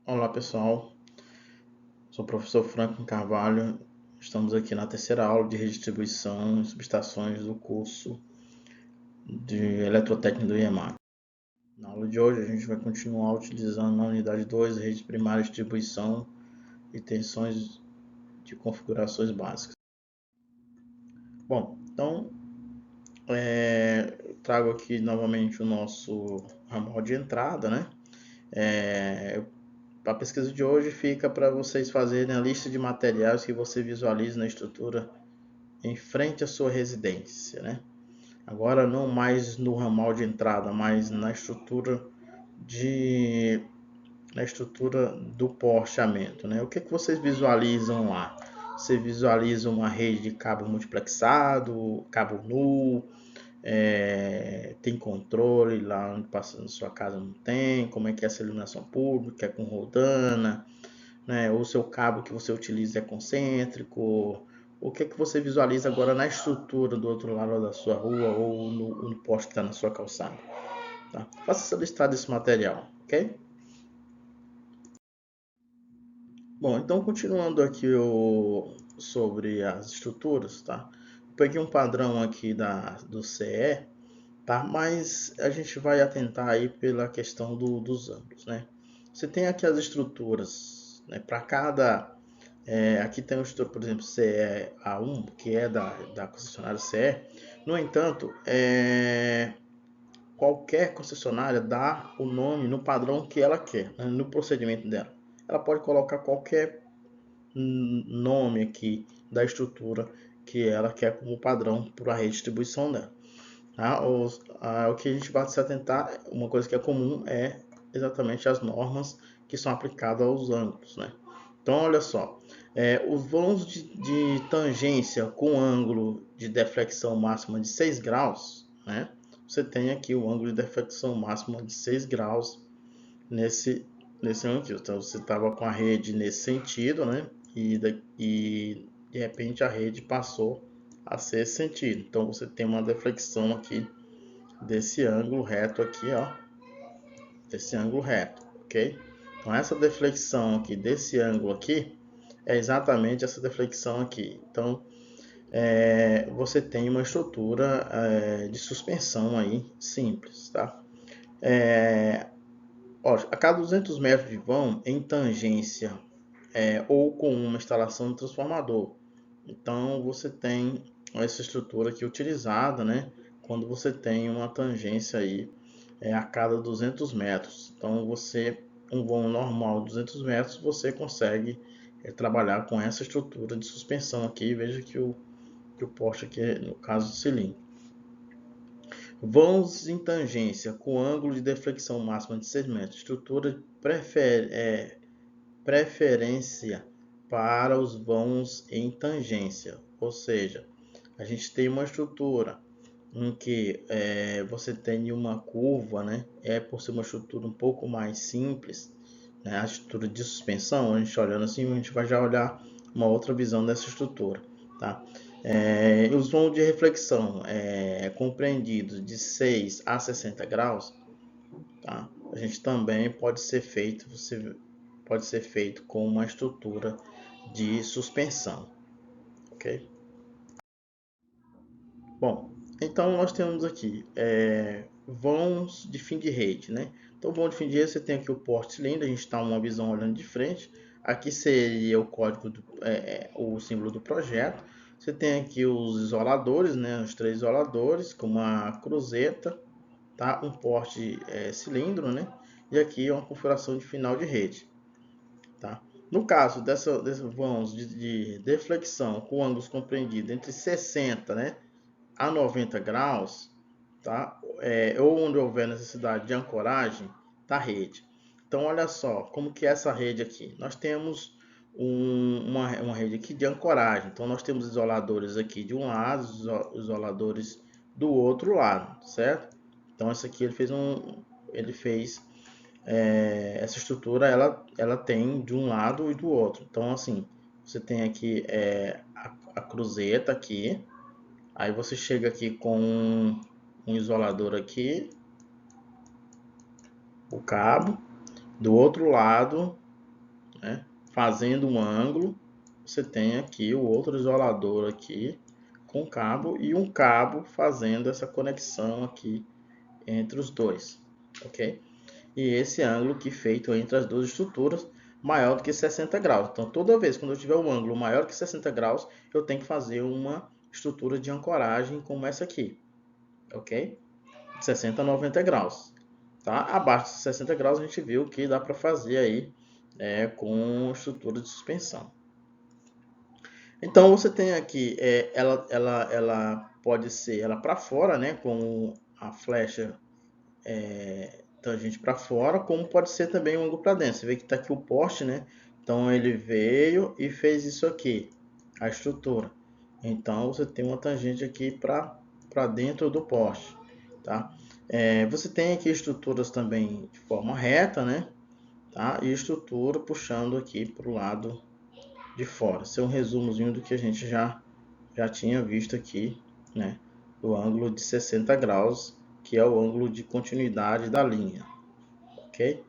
Olá pessoal, sou o professor Franklin Carvalho, estamos aqui na terceira aula de redistribuição e subestações do curso de Eletrotécnica do IEMAG. Na aula de hoje a gente vai continuar utilizando na unidade 2 rede primária de distribuição e tensões de configurações básicas. Bom, então eu trago aqui novamente o nosso ramal de entrada, né? A pesquisa de hoje fica para vocês fazerem a lista de materiais que você visualiza na estrutura em frente à sua residência, né? Agora não mais no ramal de entrada, mas na estrutura do porteamento, né? O que vocês visualizam lá? Você visualiza uma rede de cabo multiplexado, cabo nu, tem controle lá onde passa na sua casa não tem, como é que é essa iluminação pública, é com rodana, né? Ou o seu cabo que você utiliza é concêntrico. O que você visualiza agora na estrutura do outro lado da sua rua ou no poste que está na sua calçada? Tá? Faça essa listada desse material, ok? Bom, então continuando aqui sobre as estruturas, tá? Peguei um padrão aqui do CE, tá? Mas a gente vai atentar aí pela questão dos ângulos, né? Você tem aqui as estruturas, né? Para cada aqui tem o estrutura, por exemplo, CEA1, que é da concessionária CE. No entanto, qualquer concessionária dá o nome no padrão que ela quer, né, no procedimento dela. Ela pode colocar qualquer nome aqui da estrutura que ela quer como padrão para a redistribuição dela. Tá? O que a gente vai se atentar, uma coisa que é comum é exatamente as normas que são aplicadas aos ângulos, né? Então, olha só, os vãos de tangência com ângulo de deflexão máxima de 6 graus, né? Você tem aqui o ângulo de deflexão máxima de 6 graus nesse sentido. Então, você estava com a rede nesse sentido, né? E de repente a rede passou a ser esse sentido. Então, você tem uma deflexão aqui desse ângulo reto aqui, ó. Desse ângulo reto, ok? Então, essa deflexão aqui desse ângulo aqui é exatamente essa deflexão aqui. Então, você tem uma estrutura de suspensão aí simples, tá? A cada 200 metros de vão em tangência ou com uma instalação de transformador. Então, você tem essa estrutura aqui utilizada, né? Quando você tem uma tangência aí a cada 200 metros. Então, um vão normal de 200 metros, você consegue trabalhar com essa estrutura de suspensão aqui. Veja que o poste aqui é, no caso, cilindro. Vãos em tangência com ângulo de deflexão máxima de 6 metros. Estrutura preferência para os vãos em tangência. Ou seja, a gente tem uma estrutura em que você tem uma curva, né? Por ser uma estrutura um pouco mais simples, né? A estrutura de suspensão, a gente olhando assim, a gente vai já olhar uma outra visão dessa estrutura, tá? Os vãos de reflexão compreendidos de 6 a 60 graus, tá? A gente também pode ser feito com uma estrutura de suspensão, ok? Bom, então nós temos aqui vãos de fim de rede, né? Então, vão de fim de rede, você tem aqui o porte cilindro, a gente está uma visão olhando de frente. Aqui seria o código, o símbolo do projeto. Você tem aqui os isoladores, né? Os 3 isoladores, com uma cruzeta, tá? Um porte cilindro, né? E aqui uma configuração de final de rede, tá? No caso desses vãos de deflexão com ângulos compreendidos entre 60, né, a 90 graus, tá? Ou onde houver necessidade de ancoragem da rede. Então, olha só como que é essa rede aqui. Nós temos uma rede aqui de ancoragem. Então, nós temos isoladores aqui de um lado, isoladores do outro lado, certo? Então, essa aqui ele fez essa estrutura, ela tem de um lado e do outro. Então, assim, você tem aqui a cruzeta aqui. Aí você chega aqui com um isolador aqui, o cabo. Do outro lado, né, fazendo um ângulo, você tem aqui o outro isolador aqui com cabo e um cabo fazendo essa conexão aqui entre os dois, ok? E esse ângulo aqui feito entre as duas estruturas maior do que 60 graus. Então, toda vez quando eu tiver um ângulo maior que 60 graus, eu tenho que fazer uma estrutura de ancoragem como essa aqui, ok? 60 a 90 graus. Tá? Abaixo de 60 graus a gente viu que dá para fazer aí com estrutura de suspensão. Então você tem aqui, ela pode ser ela para fora, né, com a flecha tangente para fora, como pode ser também um ângulo para dentro. Você vê que está aqui o poste, né? Então ele veio e fez isso aqui, a estrutura. Então você tem uma tangente aqui para dentro do poste, tá? Você tem aqui estruturas também de forma reta, né? Tá? E estrutura puxando aqui para o lado de fora. Esse é um resumozinho do que a gente já tinha visto aqui, né? Do ângulo de 60 graus, que é o ângulo de continuidade da linha, ok?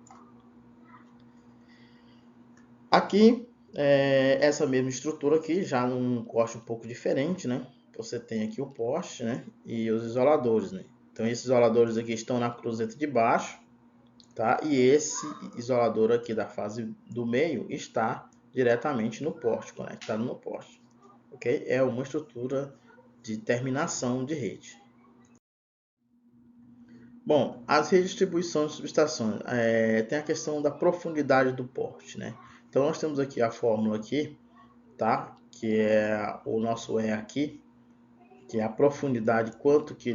Aqui, essa mesma estrutura aqui, já num corte um pouco diferente, né? Você tem aqui o poste, né? E os isoladores, né? Então, esses isoladores aqui estão na cruzeta de baixo, tá? E esse isolador aqui da fase do meio está diretamente no poste, conectado no poste, ok? É uma estrutura de terminação de rede. Bom, as redistribuições de subestações, tem a questão da profundidade do poste, né? Então nós temos aqui a fórmula aqui, tá? Que é o nosso E aqui, que é a profundidade, quanto que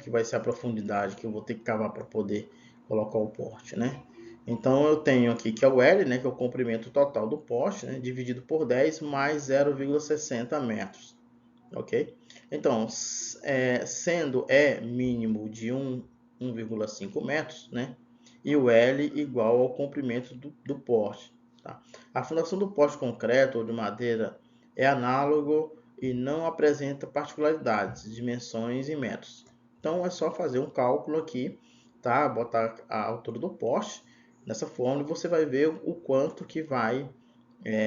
vai ser a profundidade que eu vou ter que cavar para poder colocar o poste, né? Então eu tenho aqui que é o L, né, que é o comprimento total do poste, né, dividido por 10 mais 0,60 metros, ok? Então, sendo E mínimo de 1,5 metros, né? E o L igual ao comprimento do poste. Tá? A fundação do poste concreto ou de madeira é análogo e não apresenta particularidades, dimensões em metros. Então, é só fazer um cálculo aqui, tá? Botar a altura do poste nessa fórmula e você vai ver o quanto que vai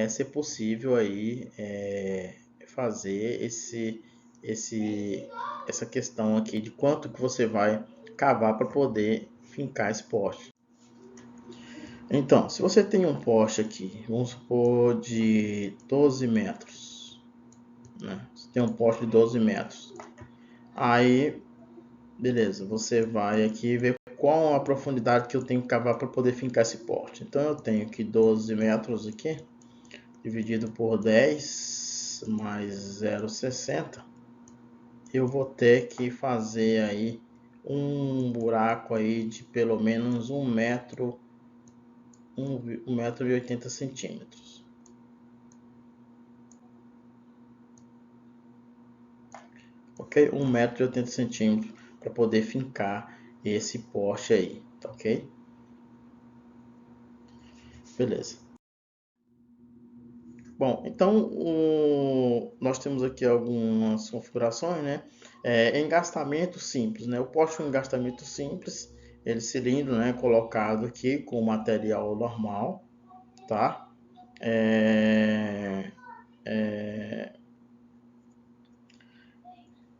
ser possível aí fazer essa questão aqui de quanto que você vai cavar para poder fincar esse poste. Então, se você tem um poste aqui, vamos supor de 12 metros, né? Você tem um poste de 12 metros. Aí, beleza, você vai aqui ver qual a profundidade que eu tenho que cavar para poder fincar esse poste. Então, eu tenho aqui 12 metros aqui, dividido por 10 mais 0,60. Eu vou ter que fazer aí um buraco aí de pelo menos 1,80 m. Ok? 1,80 m para poder fincar esse poste aí, tá ok? Beleza. Bom, então nós temos aqui algumas configurações, né? Engastamento simples, né? O poste com engastamento simples, ele cilindro, né? Colocado aqui com material normal, tá?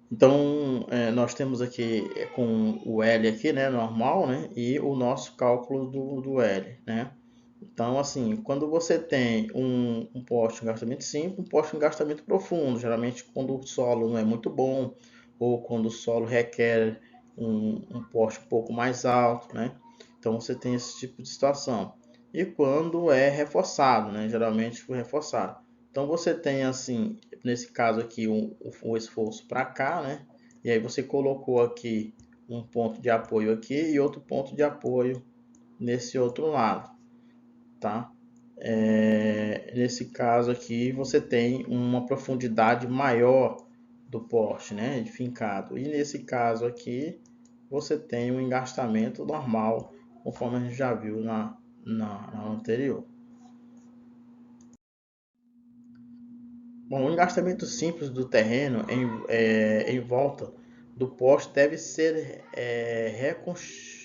Então, nós temos aqui com o L aqui, né? Normal, né? E o nosso cálculo do L, né? Então, assim, quando você tem um poste de engastamento simples, um poste de engastamento profundo, geralmente quando o solo não é muito bom, ou quando o solo requer um poste um pouco mais alto, né? Então você tem esse tipo de situação. E quando é reforçado, né? Geralmente foi reforçado. Então você tem assim, nesse caso aqui, o esforço para cá, né? E aí você colocou aqui um ponto de apoio aqui e outro ponto de apoio nesse outro lado, tá? Nesse caso aqui você tem uma profundidade maior do poste, né, de fincado. E nesse caso aqui você tem um engastamento normal, conforme a gente já viu na anterior. Bom, o engastamento simples do terreno em volta do poste deve ser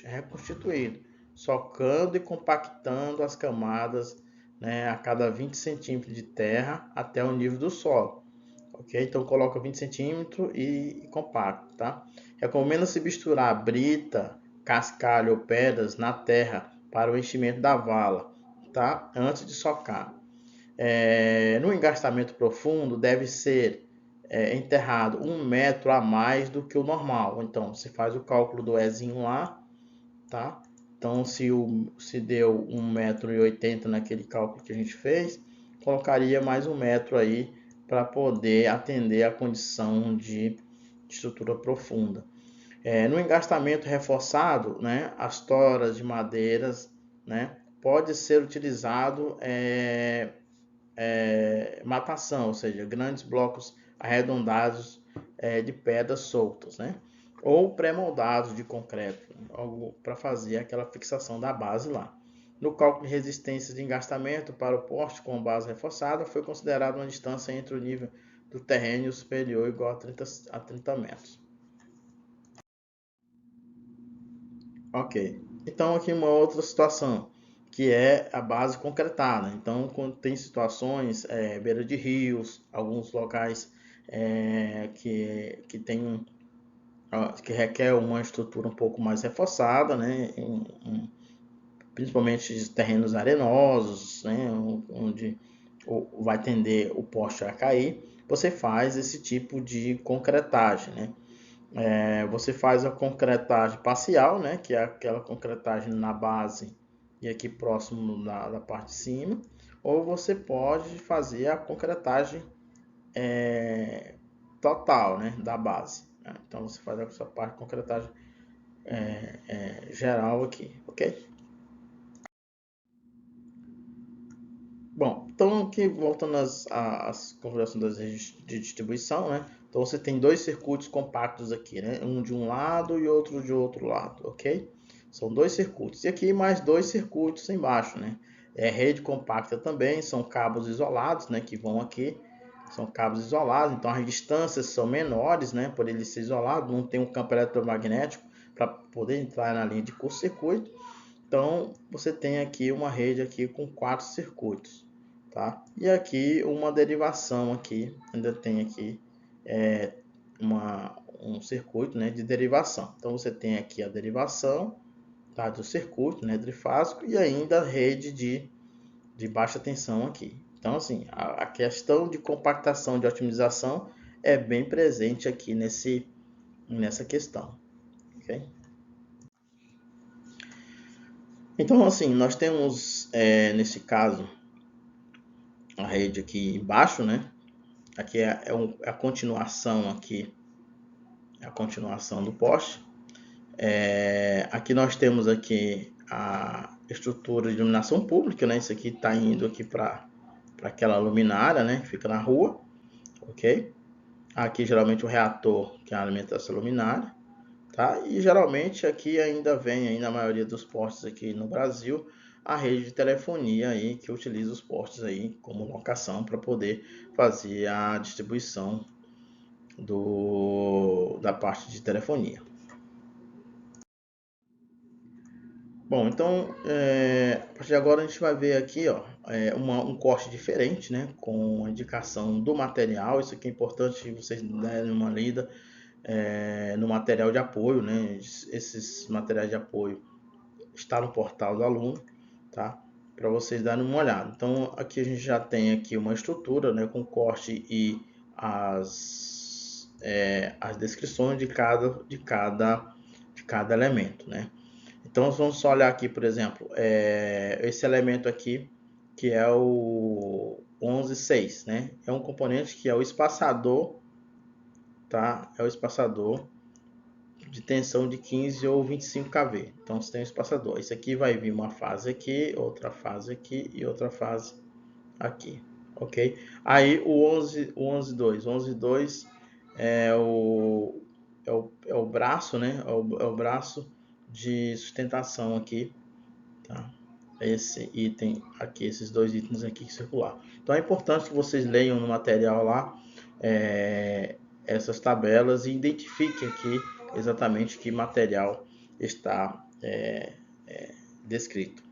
reconstituído, socando e compactando as camadas, né, a cada 20 centímetros de terra até o nível do solo. Ok? Então coloca 20 centímetros e compacta, tá? Recomenda-se misturar brita, cascalho ou pedras na terra para o enchimento da vala, tá? Antes de socar. No engastamento profundo deve ser enterrado 1 metro a mais do que o normal. Então você faz o cálculo do Ezinho lá, tá? Então se deu 1,80 m naquele cálculo que a gente fez, colocaria mais 1 metro aí para poder atender a condição de estrutura profunda. No engastamento reforçado, né, as toras de madeiras, né, pode ser utilizado matação, ou seja, grandes blocos arredondados de pedras soltas, né, ou pré-moldados de concreto, algo para fazer aquela fixação da base lá. No cálculo de resistência de engastamento para o poste com base reforçada, foi considerada uma distância entre o nível do terreno e o superior igual a 30 metros. Ok. Então aqui uma outra situação, que é a base concretada. Então quando tem situações, beira de rios, alguns locais que tem que requer uma estrutura um pouco mais reforçada, né? Principalmente terrenos arenosos, né? Onde vai tender o poste a cair, você faz esse tipo de concretagem, né? Você faz a concretagem parcial, né, que é aquela concretagem na base e aqui próximo da parte de cima, ou você pode fazer a concretagem total, né, da base. Né? Então você faz essa parte de concretagem geral aqui, ok? Bom, então aqui voltando às configurações das redes de distribuição, né? Então você tem dois circuitos compactos aqui, né? Um de um lado e outro de outro lado, ok? São dois circuitos. E aqui mais dois circuitos embaixo, né? Rede compacta também, são cabos isolados, né? Que vão aqui, são cabos isolados, então as distâncias são menores, né? Por ele ser isolado, não tem um campo eletromagnético para poder entrar na linha de curto-circuito. Então você tem aqui uma rede aqui com 4 circuitos, tá? E aqui uma derivação aqui, ainda tem aqui um circuito, né, de derivação. Então você tem aqui a derivação, tá, do circuito, né, trifásico, e ainda a rede de baixa tensão aqui. Então assim, a questão de compactação, de otimização é bem presente aqui nessa questão, ok? Então assim, nós temos nesse caso a rede aqui embaixo, né? Aqui é a continuação aqui, é a continuação do poste. Aqui nós temos aqui a estrutura de iluminação pública, né? Isso aqui está indo aqui para aquela luminária, né? Que fica na rua, ok? Aqui geralmente o reator que alimenta essa luminária, tá? E geralmente aqui ainda vem, aí, na maioria dos postes aqui no Brasil, a rede de telefonia aí que utiliza os postes aí como locação para poder fazer a distribuição da parte de telefonia. Bom, então a partir de agora a gente vai ver aqui, ó, um corte diferente, né, com a indicação do material. Isso aqui é importante vocês darem uma lida no material de apoio, né? Esses materiais de apoio está no portal do aluno, tá? Para vocês darem uma olhada. Então aqui a gente já tem aqui uma estrutura, né, com corte e as descrições de cada elemento, né? Então vamos só olhar aqui, por exemplo, esse elemento aqui que é o 11.6, né? É um componente que é o espaçador, tá? É o espaçador de tensão de 15 ou 25 kV. Então você tem um espaçador. Isso aqui vai vir uma fase aqui, outra fase aqui e outra fase aqui, ok? Aí o 11.2 é o braço, né? É o braço de sustentação aqui, tá? Esse item aqui, esses dois itens aqui circular. Então é importante que vocês leiam no material lá essas tabelas e identifiquem aqui exatamente que material está descrito.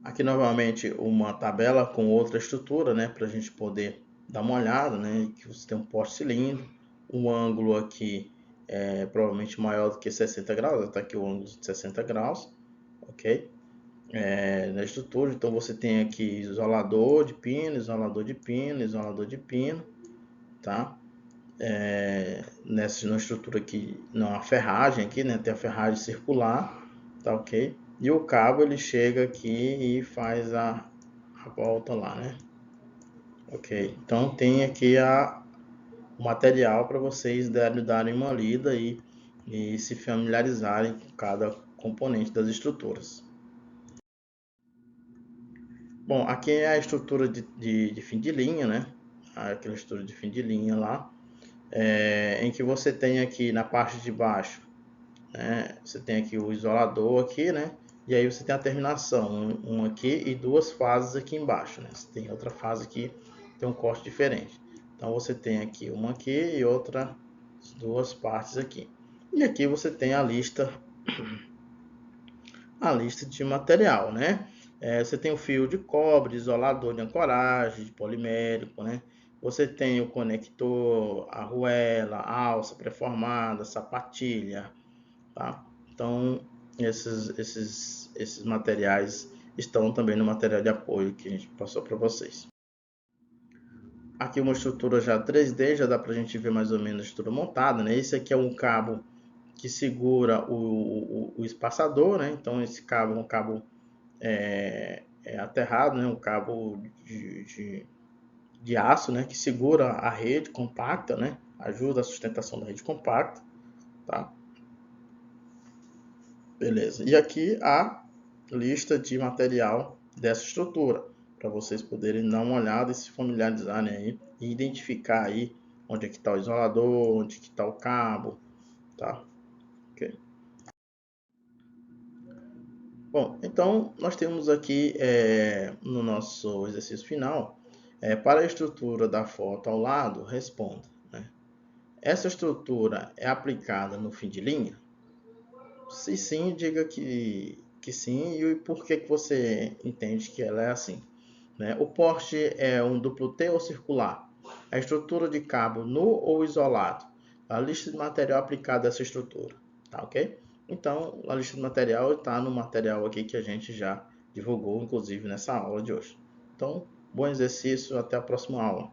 Aqui novamente uma tabela com outra estrutura, né, para a gente poder dar uma olhada, né, que você tem um porte-cilindro, um ângulo aqui provavelmente maior do que 60 graus, está aqui o ângulo de 60 graus, ok? Na estrutura, então você tem aqui isolador de pino, isolador de pino, isolador de pino, tá? Nessa estrutura aqui, não, a ferragem aqui, né, tem a ferragem circular, tá ok? E o cabo ele chega aqui e faz a volta lá, né? Ok, então tem aqui o material para vocês darem uma lida e se familiarizarem com cada componente das estruturas. Bom, aqui é a estrutura de fim de linha, né? Aquela estrutura de fim de linha lá, em que você tem aqui na parte de baixo, né? Você tem aqui o isolador aqui, né? E aí você tem a terminação, um aqui e duas fases aqui embaixo, né? Você tem outra fase aqui, tem um corte diferente. Então você tem aqui uma aqui e outra, duas partes aqui. E aqui você tem a lista de material, né? Você tem o fio de cobre, isolador de ancoragem, de polimérico, né? Você tem o conector, a arruela, a alça pré-formada, sapatilha, tá? Então, esses materiais estão também no material de apoio que a gente passou para vocês. Aqui uma estrutura já 3D, já dá para a gente ver mais ou menos a estrutura montada, né? Esse aqui é um cabo que segura o espaçador, né? Então, esse cabo é um cabo aterrado, né? Um cabo de aço, né? Que segura a rede compacta, né? Ajuda a sustentação da rede compacta, tá? Beleza. E aqui a lista de material dessa estrutura, para vocês poderem dar uma olhada e se familiarizarem aí e identificar aí onde é que está o isolador, onde é que está o cabo, tá? Ok. Bom, então nós temos aqui no nosso exercício final, para a estrutura da foto ao lado, responda, né? Essa estrutura é aplicada no fim de linha? Se sim, diga que sim e por que você entende que ela é assim, né? O porte é um duplo T ou circular? A estrutura de cabo nu ou isolado? A lista de material aplicada a essa estrutura, tá ok? Então, a lista de material está no material aqui que a gente já divulgou, inclusive nessa aula de hoje. Então, bom exercício, até a próxima aula.